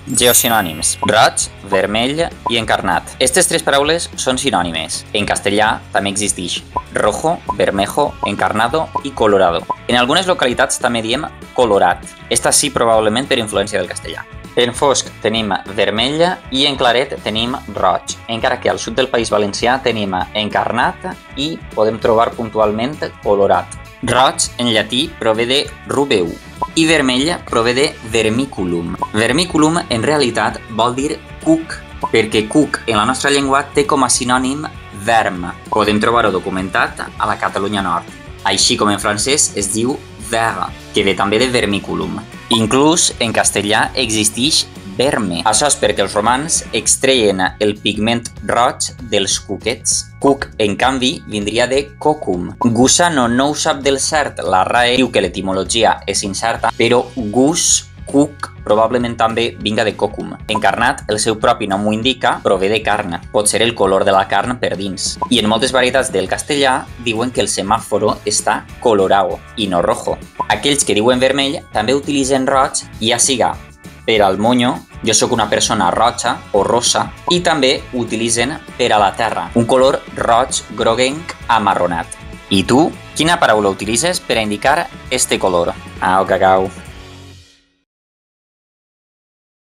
Geosinònims: roig, vermell i encarnat. Aquestes tres paraules són sinònimes. En castellà també existeix rojo, bermejo, encarnado i colorado. En algunes localitats també diem colorat. Esta sí probablement per influència del castellà. En fosc tenim vermell i en claret tenim roig, encara que al sud del País Valencià tenim encarnat i podem trobar puntualment colorat. Roig, en llatí, prové de rubeu i vermell prové de vermiculum. Vermiculum, en realitat, vol dir cuc, perquè cuc en la nostra llengua té com a sinònim verm. Podem trobar-ho documentat a la Catalunya Nord. Així com en francès es diu ver, que ve també de vermiculum. Inclús en castellà existeix verme. Això és perquè els romans extreien el pigment roig dels cuquets. Cuc, en canvi, vindria de cocum. Gusano no ho sap del cert, la RAE diu que l'etimologia és incerta, però gus, cuc, probablement també vinga de cocum. Encarnat, el seu propi nom ho indica, prové de carn. Pot ser el color de la carn per dins. I en moltes varietats del castellà diuen que el semàforo està colorao i no rojo. Aquells que diuen vermell també utilitzen roig, ja siga per al monyo, jo sóc una persona roja o rosa, i també utilitzen per a la terra, un color roig groguenc amarronat. I tu, quina paraula utilitzes per a indicar este color? Au, cacau.